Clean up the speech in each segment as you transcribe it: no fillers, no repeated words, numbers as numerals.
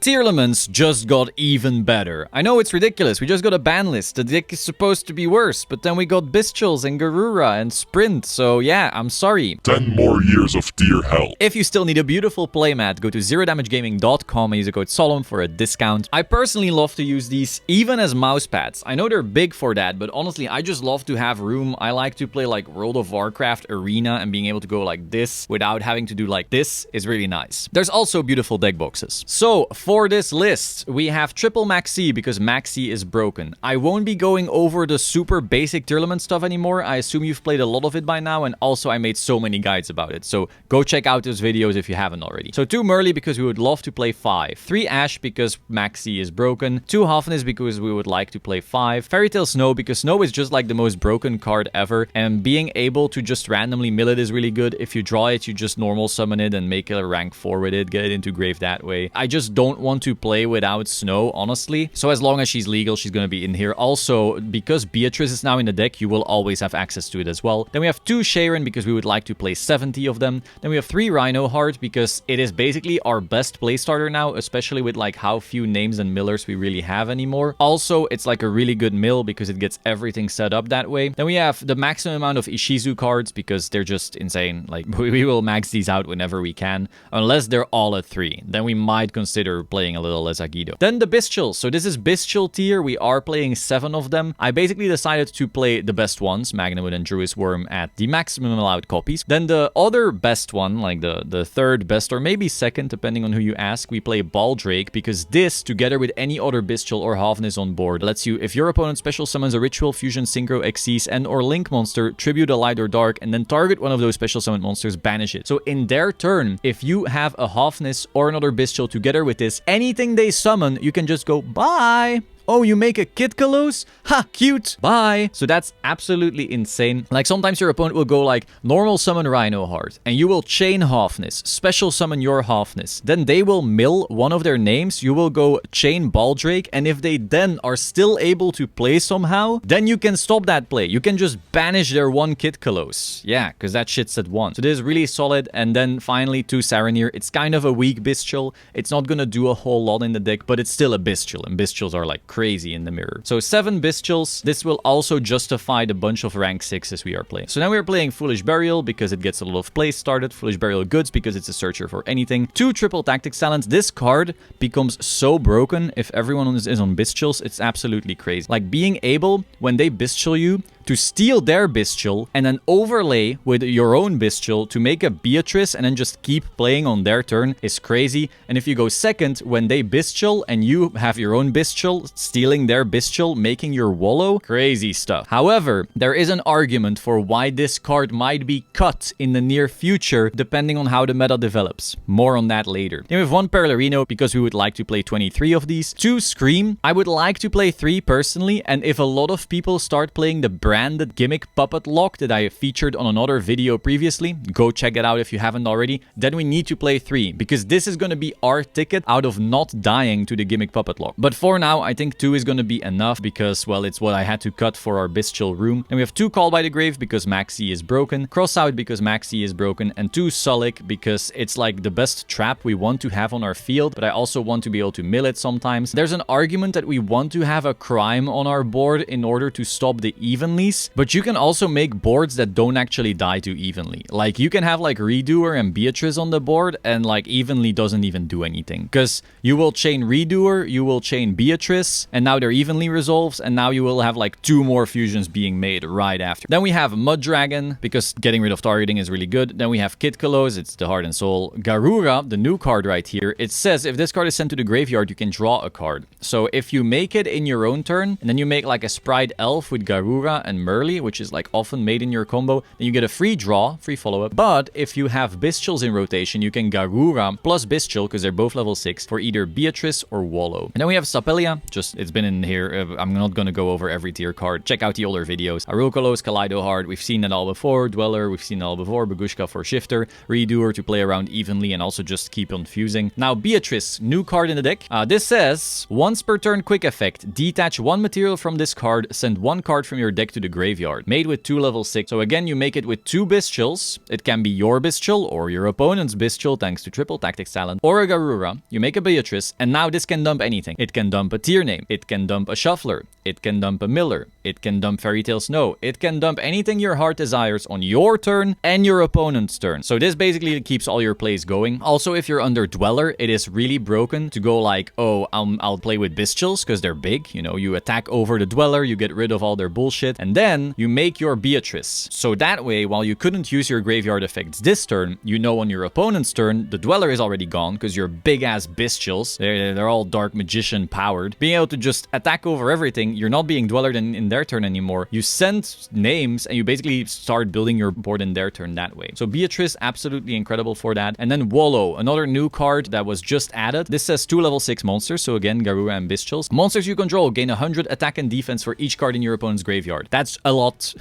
Tearlaments just got even better. I know it's ridiculous, we just got a ban list. The deck is supposed to be worse, but then we got Bystials and Garura and Sprint, so yeah, I'm sorry. 10 more years of tier hell. If you still need a beautiful playmat, go to zerodamagegaming.com and use the code SOLOM for a discount. I personally love to use these even as mousepads. I know they're big for that, but honestly, I just love to have room. I like to play like World of Warcraft Arena, and being able to go like this without having to do like this is really nice. There's also beautiful deck boxes. So, for this list, we have triple Maxi because Maxi is broken. I won't be going over the super basic Tearlament stuff anymore. I assume you've played a lot of it by now, and also I made so many guides about it. So go check out those videos if you haven't already. So 2 Merly because we would love to play 5. 3 Ash because Maxi is broken. 2 Hafnis because we would like to play 5. Fairy Tail Snow because Snow is just like the most broken card ever, and being able to just randomly mill it is really good. If you draw it, you just normal summon it and make a rank 4 with it, get it into grave that way. I just don't want to play without Snow, honestly. So as long as she's legal, she's going to be in here. Also, because Beatrice is now in the deck, you will always have access to it as well. Then we have 2 Sharon because we would like to play 70 of them. Then we have 3 Rhino Heart because it is basically our best play starter now, especially with like how few names and millers we really have anymore. Also, it's like a really good mill because it gets everything set up that way. Then we have the maximum amount of Ishizu cards because they're just insane. Like, we will max these out whenever we can, unless they're all at 3. Then we might consider playing a little less Yugioh. Then the Bystials. So this is Bystial tier. We are playing 7 of them. I basically decided to play the best ones, Magnemite and Druis Worm, at the maximum allowed copies. Then the other best one, like the third best or maybe second, depending on who you ask, we play Baldrake because this, together with any other Bystial or Hafnis on board, lets you, if your opponent special summons a Ritual, Fusion, Synchro, Xyz, and or Link monster, tribute a Light or Dark, and then target one of those special summon monsters, banish it. So in their turn, if you have a Hafnis or another Bystial together with this, anything they summon, you can just go, bye. Oh, you make a Kid Kalos? Ha, cute. Bye. So that's absolutely insane. Like, sometimes your opponent will go like, normal summon Rhino Heart, and you will chain Hafnis, special summon your Hafnis. Then they will mill one of their names, you will go chain Baldrake, and if they then are still able to play somehow, then you can stop that play. You can just banish their 1 Kid Kalos. Yeah, because that shit's at 1. So this is really solid. And then finally 2 Saranir. It's kind of a weak Bystial. It's not gonna do a whole lot in the deck, but it's still a Bystial, and Bystials are like crazy in the mirror. So 7 Bystials. This will also justify the bunch of rank 6s we are playing. So now we are playing Foolish Burial because it gets a lot of plays started. Foolish Burial Goods because it's a searcher for anything. 2 Triple Tactics Talents. This card becomes so broken if everyone is on Bystials. It's absolutely crazy. Like, being able, when they Bystial you, to steal their Bystial and then overlay with your own Bystial to make a Beatrice and then just keep playing on their turn is crazy. And if you go second, when they Bystial and you have your own Bystial, stealing their Bystial, making your Wallow, crazy stuff. However, there is an argument for why this card might be cut in the near future, depending on how the meta develops. More on that later. Then we have 1 Perlerino because we would like to play 23 of these. 2 Scream. I would like to play 3 personally, and if a lot of people start playing the branded gimmick puppet lock that I featured on another video previously, go check it out if you haven't already, then we need to play 3 because this is going to be our ticket out of not dying to the gimmick puppet lock. But for now, I think 2 is going to be enough because, well, it's what I had to cut for our Bystial room. And we have 2 Call by the Grave because Maxi is broken, Cross Out because Maxi is broken, and 2 Sulik because it's like the best trap we want to have on our field, but I also want to be able to mill it sometimes. There's an argument that we want to have a crime on our board in order to stop the evenly, but you can also make boards that don't actually die too evenly. Like, you can have like Redoer and Beatrice on the board and like evenly doesn't even do anything because you will chain Redoer, you will chain Beatrice, and now they're evenly resolves, and now you will have like 2 more fusions being made right after. Then we have Mud Dragon because getting rid of targeting is really good. Then we have Kid Kalos, it's the Heart and Soul. Garura, the new card right here, it says if this card is sent to the graveyard, you can draw a card. So if you make it in your own turn, and then you make like a Sprite Elf with Garura and Merly, which is like often made in your combo, then you get a free draw, free follow-up. But if you have Bystials in rotation, you can Garura plus Bystial, because they're both level 6, for either Beatrice or Wallow. And then we have Sapelia, just, it's been in here, I'm not gonna go over every tier card. Check out the older videos. Arukolos, Kaleido Heart, we've seen that all before. Dweller, we've seen it all before. Bagushka for Shifter. Redoer to play around evenly and also just keep on fusing. Now, Beatrice, new card in the deck. This says, once per turn quick effect, detach 1 material from this card, send 1 card from your deck to to the graveyard. Made with 2 level 6. So again, you make it with 2 Bystials. It can be your Bystial or your opponent's Bystial thanks to triple tactics talent. Or a Garura. You make a Beatrice, and now this can dump anything. It can dump a tier name. It can dump a Shuffler. It can dump a Miller. It can dump Fairy Tale Snow. It can dump anything your heart desires on your turn and your opponent's turn. So this basically keeps all your plays going. Also, if you're under Dweller, it is really broken to go like, oh, I'll play with Bystials because they're big. You know, you attack over the Dweller, you get rid of all their bullshit, and then you make your Beatrice. So that way, while you couldn't use your graveyard effects this turn, you know on your opponent's turn, the Dweller is already gone because you're big-ass Bystials. They're all Dark Magician powered. Being able to just attack over everything, you're not being Dwellered in their turn anymore. You send names and you basically start building your board in their turn that way. So Beatrice, absolutely incredible for that. And then Wallow, another new card that was just added. This says 2 level 6 monsters. So again, Garura and Bystials. Monsters you control gain 100 attack and defense for each card in your opponent's graveyard. That's a lot.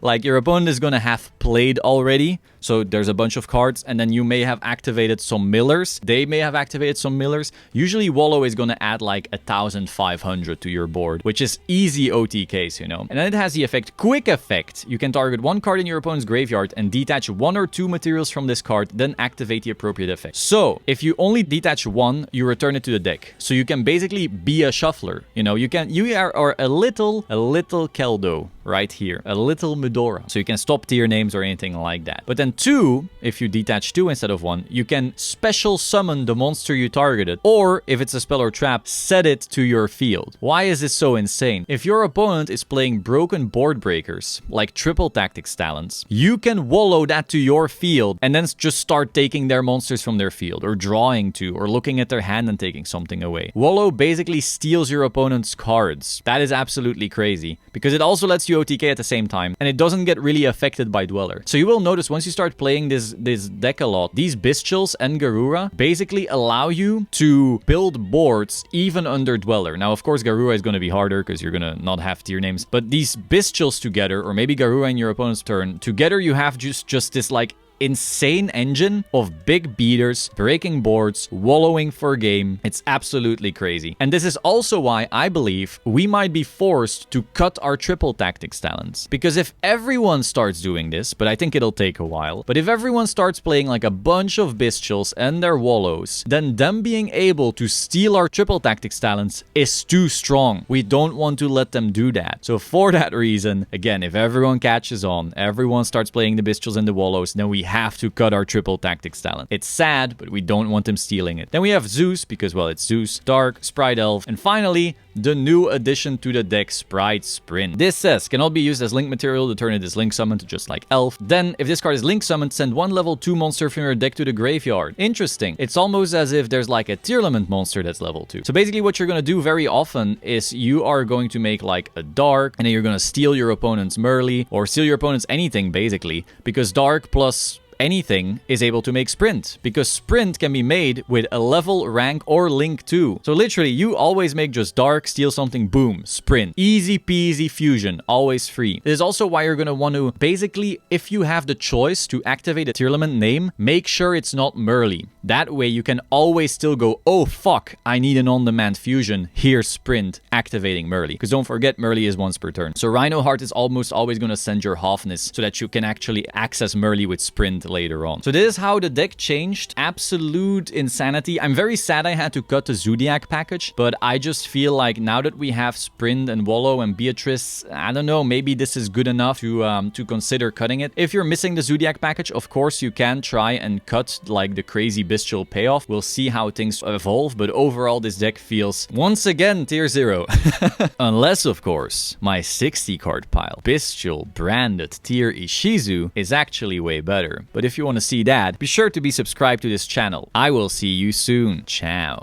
Like your opponent is going to have played already. So there's a bunch of cards, and then you may have activated some Millers. They may have activated some Millers. Usually Wallow is going to add like 1,500 to your board, which is easy OTKs, you know. And then it has the effect Quick Effect. You can target one card in your opponent's graveyard and detach 1 or 2 materials from this card, then activate the appropriate effect. So if you only detach 1, you return it to the deck. So you can basically be a Shuffler. You know, you are a little Keldo right here, a little Medora. So you can stop tier names or anything like that. But then 2, if you detach 2 instead of 1, you can special summon the monster you targeted, or if it's a spell or trap, set it to your field. Why is this so insane? If your opponent is playing broken board breakers, like triple tactics talents, you can Wallow that to your field and then just start taking their monsters from their field, or drawing 2, or looking at their hand and taking something away. Wallow basically steals your opponent's cards. That is absolutely crazy, because it also lets you OTK at the same time, and it doesn't get really affected by Dweller. So you will notice once you start playing this deck a lot, these Bystials and Garura basically allow you to build boards even under Dweller. Now, of course, Garura is going to be harder because you're going to not have tier names, but these Bystials together, or maybe Garura in your opponent's turn, together you have just this like insane engine of big beaters, breaking boards, wallowing for game. It's absolutely crazy. And this is also why I believe we might be forced to cut our triple tactics talents. Because if everyone starts doing this, but I think it'll take a while, but if everyone starts playing like a bunch of Bystials and their Wallows, then them being able to steal our triple tactics talents is too strong. We don't want to let them do that. So for that reason, again, if everyone catches on, everyone starts playing the Bystials and the Wallows, then we have to cut our triple tactics talent. It's sad, but we don't want them stealing it. Then we have Zeus, because, well, it's Zeus, Dark, Sprite Elf, and finally, the new addition to the deck, Sprite Sprint. This says, cannot be used as link material to turn it as link summoned, just like Elf. Then, if this card is link summoned, send 1 level 2 monster from your deck to the graveyard. Interesting. It's almost as if there's like a Tearlament monster that's level 2. So basically what you're going to do very often is you are going to make like a Dark, and then you're going to steal your opponent's Merly, or steal your opponent's anything, basically, because Dark plus anything is able to make Sprint, because Sprint can be made with a level, rank, or link too. So literally, you always make just Dark, steal something, boom, Sprint. Easy peasy fusion, always free. This is also why you're going to want to, basically, if you have the choice to activate a Tearlament name, make sure it's not Merly. That way you can always still go, oh fuck, I need an on-demand fusion, here's Sprint, activating Merly. Because don't forget, Merly is once per turn. So Rhino Heart is almost always going to send your Halfness so that you can actually access Merly with Sprint later on. So this is how the deck changed. Absolute insanity. I'm very sad I had to cut the Zodiac package, but I just feel like now that we have Sprint and Wallow and Beatrice, I don't know, maybe this is good enough to consider cutting it. If you're missing the Zodiac package, of course you can try and cut like the crazy Bystial payoff. We'll see how things evolve, but overall this deck feels once again tier 0. Unless, of course, my 60 card pile, Bystial branded tier Ishizu, is actually way better. But if you want to see that, be sure to be subscribed to this channel. I will see you soon. Ciao.